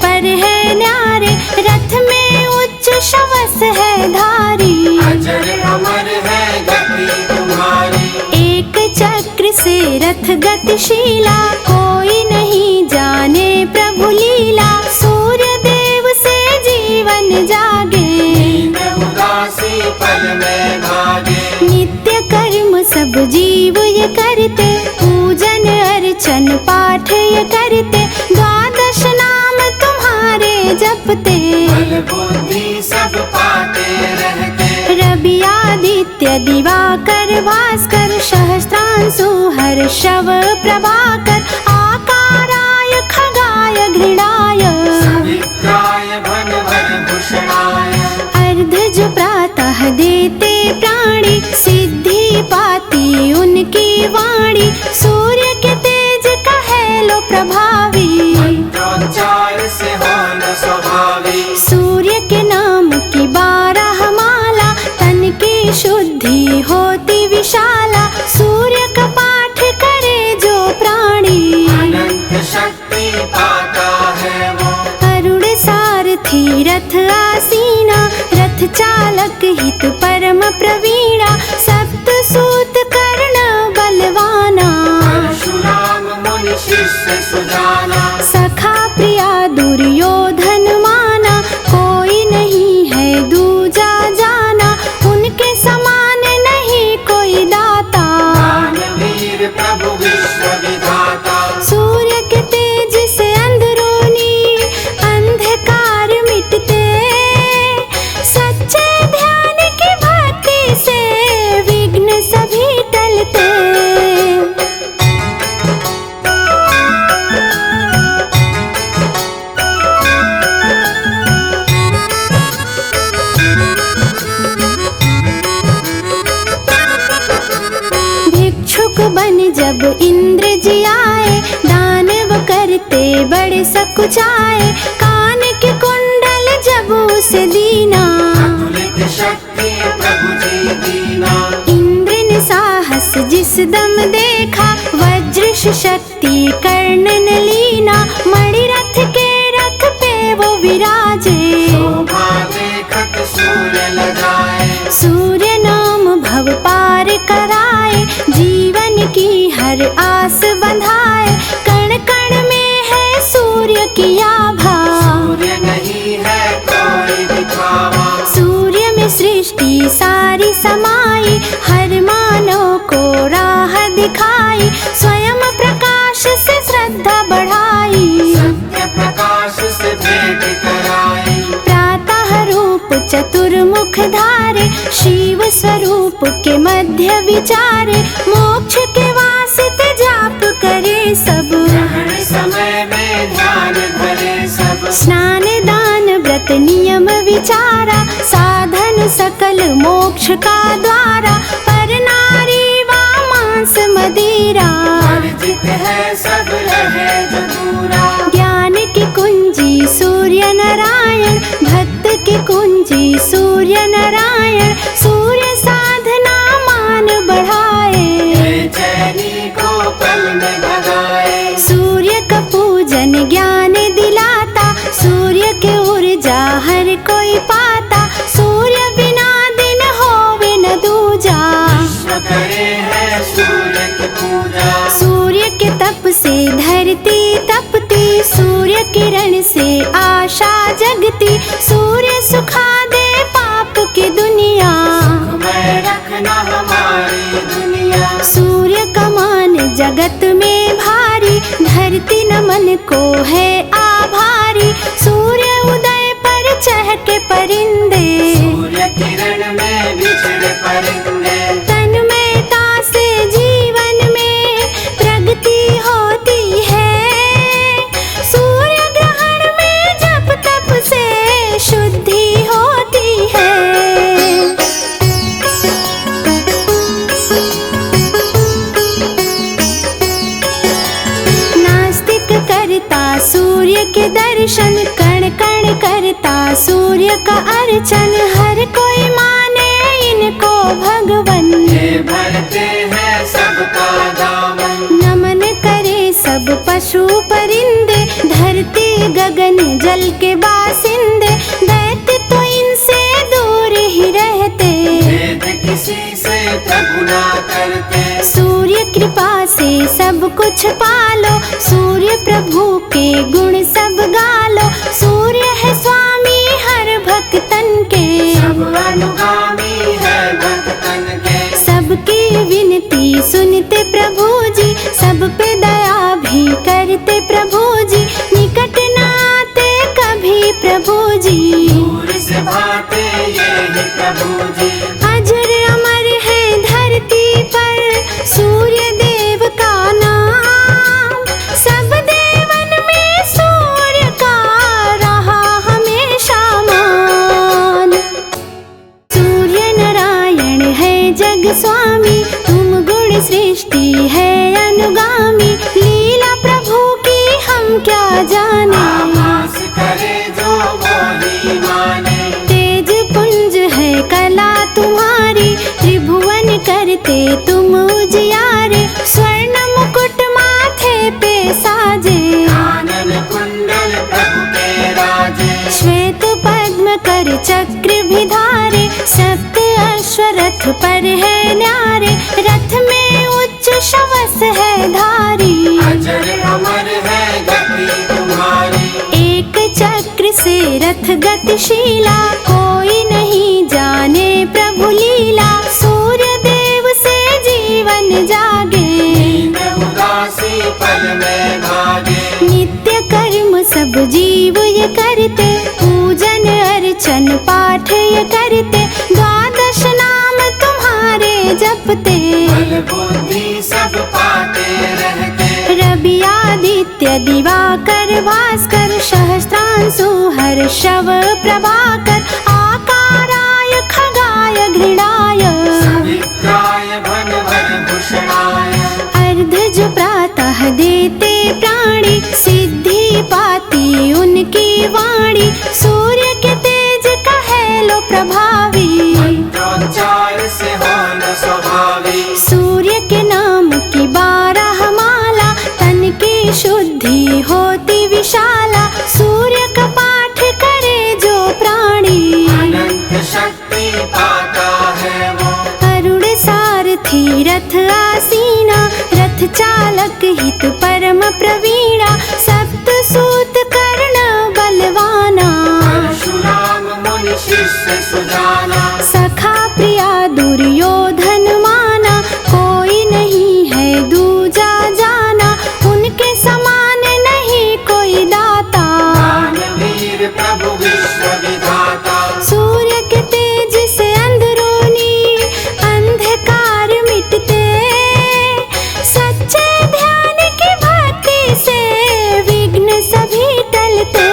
पर है न्यारे, रथ में उच्च शवस है धारी। अजर अमर है गति तुम्हारी, एक चक्र से रथ गतिशीला, कोई नहीं जाने प्रभु लीला। सूर्य देव से जीवन जागे, नींद उदासी पल में भागे। नित्य कर्म सब जीव ये करते, पूजन अर्चन पाठ ये करते। द्वादश नाम तुम्हारे जपते, बल बुद्धि सब पाते रहते। रवि आदित्य दिवाकर भास्कर, सहस्त्रांशु हर्षव प्रभाकर। आकाराय खगाय घृणाय, सवित्राय भनवर भूषणाय। अर्धज प्रातः देते प्राणी, सिद्धि पाती उनकी वाणी। सूर्य के तेज कहे लो प्रभावी, मंत्रोच्चार से हो न स्वभावी। सूर्य के नाम की 12 माला, तन की शुद्धि होती विशाला। सूर्य का पाठ करे जो प्राणी, अनंत शक्ति पाता है वो। अरुण सारथी रथ आसीना, रथ चालक हित परम प्रवीणा। सप्त सूत कर्ण बलवाना, परशुराम मुनि शिष्य सुजाना। सखा प्रिया दुर्योधन माना, कोई नहीं है दूजा जाना। उनके समान नहीं कोई दाता, दानवीर प्रभु विश्व विधाता। सूर्य के तेज से अंदरूनी अंधकार मिटते, सच्चे ध्यान की भक्ति से विघ्न सभी टलते। भिक्षुक बन जब इंद्र जी आए, दानव करते बड़े सकुचाए। कान के कुंडल जब उसे दीना, अतुलित शक्ति प्रभु जी दीना। इंद्र ने साहस जिस दम देखा, वज्र शक्ति कर्णन लीना। मणि रथ के रथ पे वो विराजे, शोभा देखत सूर्य लगाए। सूर्य नाम भव पार कराए, जीवन की हर आस बंधाए। कण कण में है सूर्य की आभा, सूर्य नहीं है कोई दिखावा। सूर्य में सृष्टि सारी समाई, हर मानव को राह दिखाई। स्वयं प्रकाश से श्रद्धा बढ़ाई, सत्य प्रकाश से भेंट कराई। प्रातः रूप चतुर्मुख धारे, शिव स्वरूप के मध्य विचारे। मोक्ष के वास्ते जाप करे सब, ग्रहण समय में ध्यान धरे सब। स्नान दान व्रत नियम विचारा, साधन सकल मोक्ष का द्वारा। पर नारी वा मांस मदिरा, वर्जित है सब रहे जो दूरा। ज्ञान की कुंजी सूर्य नारायण, भक्त की कुंजी सूर्य नारायण। सूर्य साधना मान बढ़ाए, बेचैनी को पल में भगाए। सूर्य का पूजन ज्ञान दिलाता, सूर्य के ऊर्जा हर कोई पाता। सूर्य बिना दिन होवे न दूजा, विश्व करे है सूर्य की पूजा। सूर्य के तप से धरती तपती, सूर्य किरण से आशा जगती। सूर्य सुखा दे पाप की दुनिया, सुखमय रखना हमारी दुनिया। सूर्य का मान जगत में भारी, धरती नमन को है आभारी। सूर्य उदय पर चहके परिंदे, सूर्य किरण में बिछड़े परिंदे। तन्मयता से जीवन में प्रगति होती है, सूर्य ग्रहण में जप तप से शुद्धि होती है। नास्तिक करता सूर्य के दर्शन, कण कण करता सूर्य का अर्चन। हर कोई माने इनको भगवान, प्रभु ना करते। सूर्य कृपा से सब कुछ पालो, सूर्य प्रभु के गुण सब गालो। सूर्य है स्वामी हर भक्तन के, सब अनुगामी है भक्तन के। सबकी विनती सुनते प्रभु जी, सब पे दया भी करते प्रभु जी। निकट न आते कभी प्रभु जी, दूर से भाते ये ही प्रभु जी। अजर अमर है धरती पर सूर्य देव का नाम। सब देवन में सूर्य का रहा हमेशा मान। सूर्य नारायण है जग स्वामी, तुम गुण सृष्टि है अनुगामी। लीला प्रभु की हम क्या जाने, आभास करे जो बोली माने। तेज पुंज है कला तुम्हारी, त्रिभुवन करते तुम उजियारे। स्वर्ण मुकुट माथे पे साजे, कानन कुंडल प्रभु के राजे। श्वेत पद्म कर चक्र भी धारे। सप्त अश्वरथ पर है न्यारे, रथ में उच्च शवस है धारी। अजर अमर है गति तुम्हारी, एक चक्र से रथ गतिशीला, कोई नहीं जाने प्रभु लीला। सूर्य देव से जीवन जागे, नींद उदासी पल में भागे। नित्य कर्म सब जीव ये करते, पूजन अर्चन पाठ ये करते। द्वादश नाम तुम्हारे जपते, बल बुद्धि सब पाते रहते। रवि आदित्य दिवाकर भास्कर, सहस्त्रांशु हर्षव प्रभाकर। आकाराय खगाय घृणाय, सवित्राय भनवर भूषणाय। अर्धज प्रातः देते प्राणी, सिद्धि पाती उनकी वाणी। सूर्य के तेज कहे लो प्रभावी, मंत्रोच्चार से हो न स्वभावी। सूर्य के नाम की 12 माला, तन की शुद्धि होती विशाला। सूर्य का पाठ करे जो प्राणी, अनंत शक्ति पाता है वो। अरुण सारथी रथ आसीना, रथ चालक हित परम प्रवीणा। सप्त सूत कर्ण बलवाना, परशुराम मुनि शिष्य सुजाना। सखा प्रिया दुर्योधन माना, कोई नहीं है दूजा जाना। उनके समान नहीं कोई दाता, दानवीर प्रभु विश्व विधाता। सूर्य के तेज से अंदरूनी अंधकार मिटते। सच्चे ध्यान की भक्ति से विघ्न सभी टलते।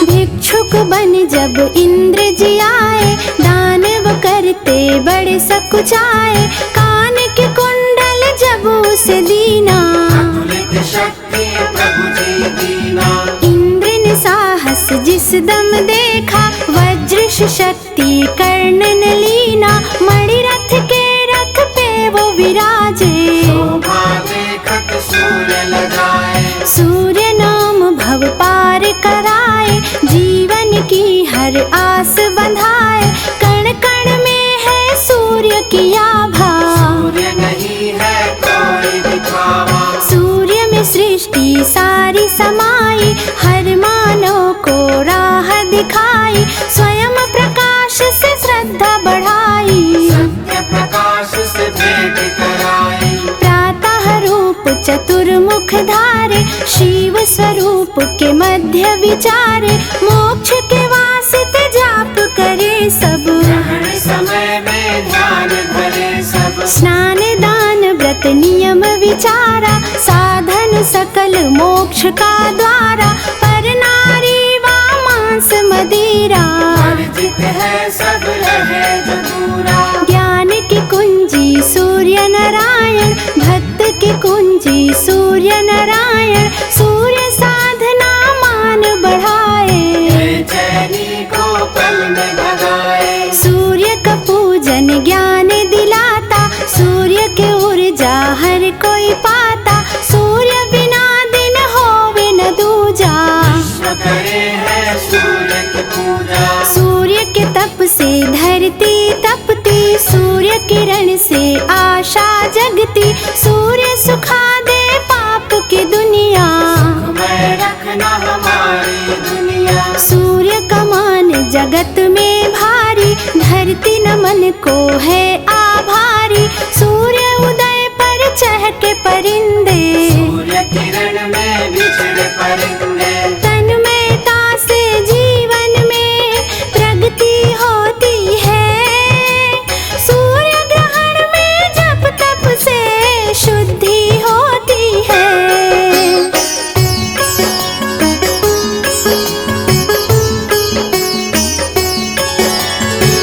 भिक्षुक बन जब इंद्र जी आए, दानव करते बड़े सकुचाए। कान के कुंडल जब उसे दीना, अतुलित शक्ति प्रभु जी दीना। इंद्र ने साहस जिस दम देखा, वज्र शक्ति कर्णन लीना। मणि रथ के रथ पे वो विराजे, शोभा देखत सूर्य लगाए। सूर्य नाम भव पार कराए, जीवन की हर आस बंधाए। कण कण में है सूर्य की आभा, सूर्य नहीं है कोई दिखावा। सूर्य में सृष्टि सारी समाई, हर मानव को राह दिखाई। स्वयं प्रकाश से श्रद्धा बढ़ाई, सत्य प्रकाश से भेंट कराई। प्रातः रूप चतुर्मुख धारे, शिव स्वरूप के मध्य विचारे। मोक्ष के वास्ते जाप करे सब, ग्रहण समय में ध्यान धरे सब। स्नान दान व्रत नियम विचारा, साधन सकल मोक्ष का द्वारा। पर नारी वा मांस मदिरा, वर्जित है सब रहे जो दूरा। ज्ञान की कुंजी सूर्य नारायण, भक्त की कुंजी सूर्य नारायण। सूर्य साधना मान बढ़ाए, बेचैनी को पल में भगाए। सूर्य का पूजन ज्ञान दिलाता, सूर्य के धरती, सूर्य सुखा दे पाप की दुनिया। मैं रखना हमारी दुनिया। सूर्य का मान जगत में भारी, धरती नमन को है आभारी। सूर्य उदय पर चहके परिंदे, सूर्य किरण में बिछड़े परिंदे। तन्मयता से जीवन में प्रगति होती है। सूर्य ग्रहण में जप तप से शुद्धि होती है।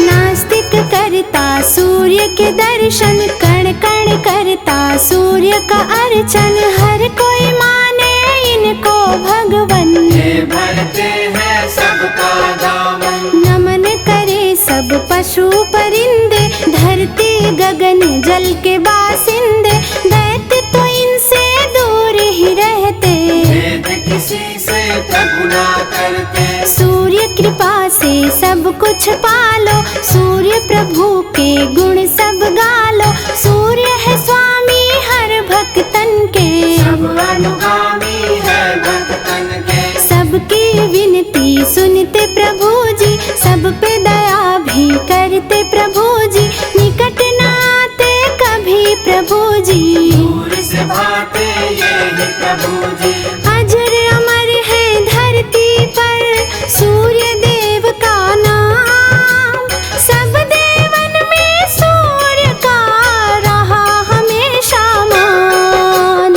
नास्तिक करता सूर्य के दर्शन, कण कण करता सूर्य का अर्चन। हर कोई माने इनको भगवन, ये भरते हैं सबका दामन। नमन करे सब पशु परिंदे, धरती गगन जल के बासिंदे। दैत्य तो इनसे दूर ही रहते, भेद किसी से प्रभु ना करते। सूर्य कृपा से सब कुछ पालो, सूर्य प्रभु के गुण सब गालो। सूर्य है स्वामी हर भक्तन के, सब अनुगामी है भक्तन के। सबकी विनती सुनते प्रभु जी, सब पे दया भी करते प्रभु जी। निकट न आते कभी प्रभु जी, दूर से भाते ये ही प्रभु जी। अजर अमर है धरती पर सूर्य देव का नाम। सब देवन में सूर्य का रहा हमेशा मान।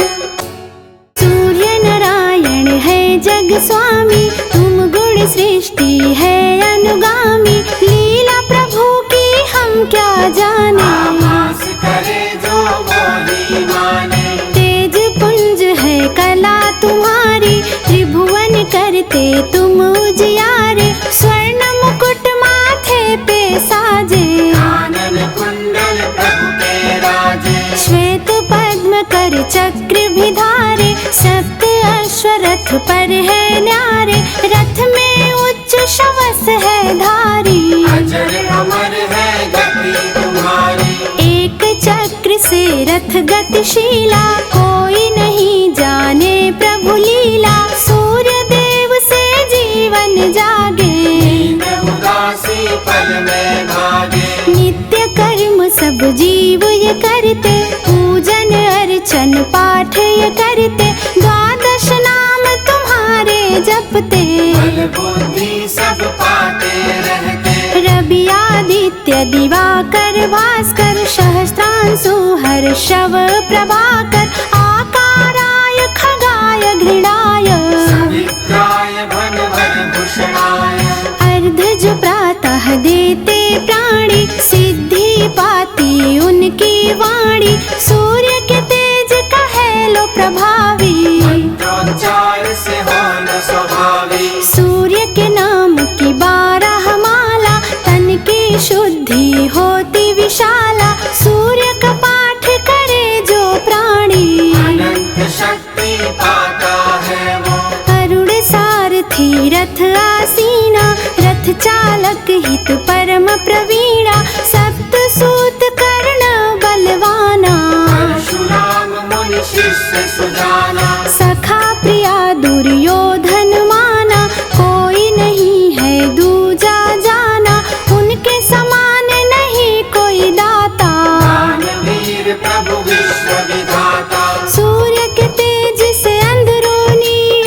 सूर्य नारायण है जग स्वामी, तुम गुण सृष्टि है अनुगामी। लीला प्रभु की हम क्या जाने, आभास करे जो बोली माने। तेज पुंज है कला तुम्हारी, त्रिभुवन करते तुम उजियारे। स्वर्ण मुकुट माथे पे साजे, कानन कुंडल प्रभु के राजे। श्वेत पद्म कर चक्र भी धारे। सप्त अश्वरथ पर है न्यारे, रथ में उच्च शवस है धारी। अजर अमर है गति तुम्हारी। एक चक्र से रथ गतिशीला, कोई नहीं जाने प्रभु लीला। सूर्य देव से जीवन जागे, नींद उदासी पल में भागे। नित्य कर्म सब जीव ये करते, पूजन अर्चन पाठ ये करते। द्वादश नाम तुम्हारे जपते, बल बुद्धि सब पाते रहते। रवि आदित्य दिवाकर भास्कर, सहस्त्रांशु हर्षव प्रभाकर। आकाराय खगाय घृणाय, सवित्राय भनवर भूषणाय। अर्धज प्रातः देते प्राणी, सिद्धि पाती उनकी वाणी। सूर्य के तेज का है लो प्रभावी, मंत्रोच्चार से हो न स्वभावी। सूर्य के नाम की 12 माला, तन की शुद्धि होती विशाला। सूर्य का पाठ करे जो प्राणी, अनंत शक्ति पाता है वो। अरुण सारथी रथ आसीना, रथ चालक हित परम प्रवीणा। सप्त सूत कर्ण बलवाना, परशुराम मुनि शिष्य सुजाना। सखा प्रिया दुर्योधन माना, कोई नहीं है दूजा जाना। उनके समान नहीं कोई दाता, दानवीर प्रभु विश्व विधाता। सूर्य के तेज से अंदरूनी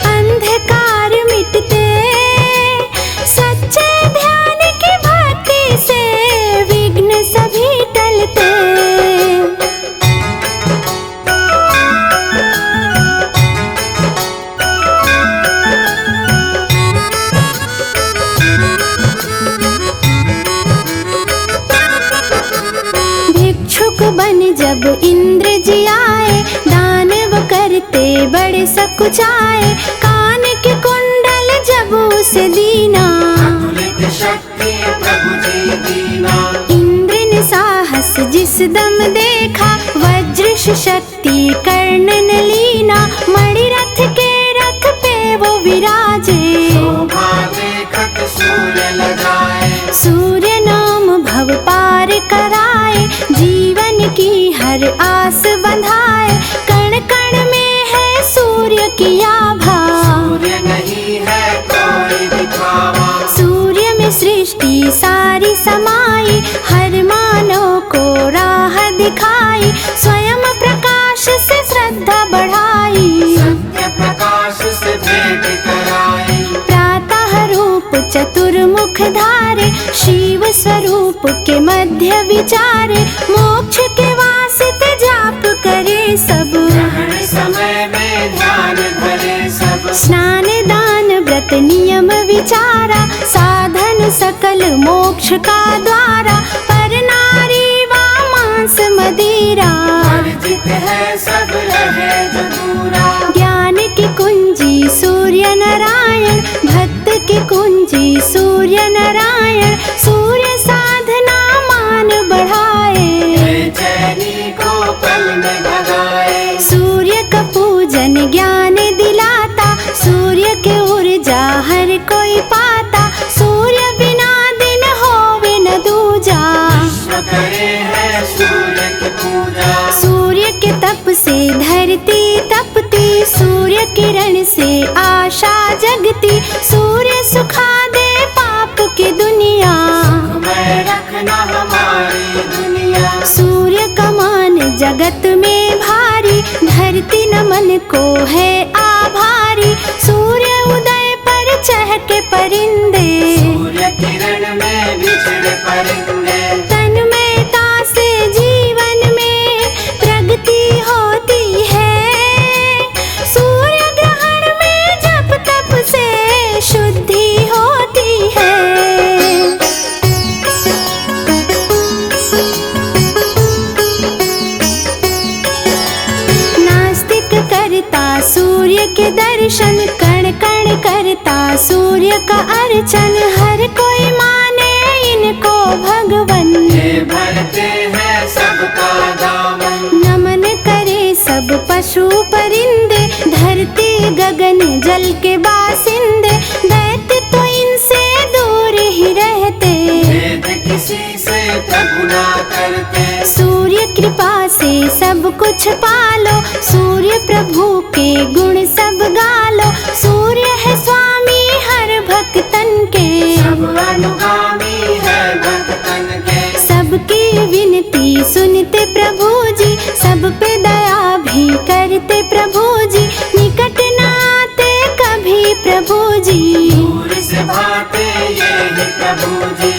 अंधकार मिटते। सच्चे ध्यान की भक्ति से विघ्न सभी टलते। भिक्षुक बन जब इंद्र जी आए, दानव करते बड़े सकुचाए। कान के कुंडल जब उसे दीना, अतुलित शक्ति प्रभु जी दीना। इंद्र ने साहस जिस दम देखा, वज्र शक्ति कर्णन लीना। मणि रथ के रथ पे वो विराजे, शोभा देखत सूर्य लगाए। सूर्य नाम भव पार कराए। जीवन की हर पर आस बंधाए, कण कण में है सूर्य की आभा। सूर्य नहीं है कोई दिखावा, सूर्य में सृष्टि सारी समाई, हर मानव को राह दिखाई, स्वयं प्रकाश से श्रद्धा बढ़ाई, सत्य प्रकाश से भेंट कराई। प्रातः रूप चतुर्मुख धारे, शिव स्वरूप के मध्य विचारे, मोक्ष के वास्ते जाप करे सब, ग्रहण समय में ध्यान धरे सब। स्नान दान व्रत नियम विचारा, साधन सकल मोक्ष का द्वारा, पर नारी वा मांस मदिरा, वर्जित है सब रहे जो दूरा। ज्ञान की कुंजी सूर्य नारायण, भक्त की कुंजी सूर्य नारायण, सूर्य साधना मान बढ़ाए, बेचैनी को पल में भगाए। सूर्य का पूजन ज्ञान दिलाता, सूर्य के ऊर्जा हर कोई पाता, सूर्य बिना दिन होवे न दूजा, विश्व करे है सूर्य की पूजा। सूर्य के तप से धरती तपती, सूर्य किरण से आशा जगती, सूर्य सुखा दे पाप की दुनिया, मैं रखना हमारी दुनिया। सूर्य का मान जगत में भारी, धरती नमन को है आभारी, सूर्य उदय पर चहके परिंदे, सूर्य किरण में बिछड़े परिंदे। तन्मयता से जीवन में प्रगति होती है, सूर्य ग्रहण में जप तप से शुद्धि होती है। नास्तिक करता सूर्य के दर्शन, कण कण करता सूर्य का अर्चन, हर कोई माने इनको भगवन, ये भरते हैं सबका दामन। नमन करे सब पशु परिंदे, धरती गगन जल के बासिंदे, दैत्य तो इनसे दूर ही रहते, भेद किसी से प्रभु ना करते। सूर्य कृपा से सब कुछ पालो, सूर्य प्रभु के गुण सब गालो, सूर्य है स्वामी हर भक्तन के, सब अनुगामी है भक्तन के। सबकी विनती सुनते प्रभु जी, सब पे दया भी करते प्रभु जी, निकट न आते कभी प्रभु जी, दूर से भाते ये ही प्रभु जी।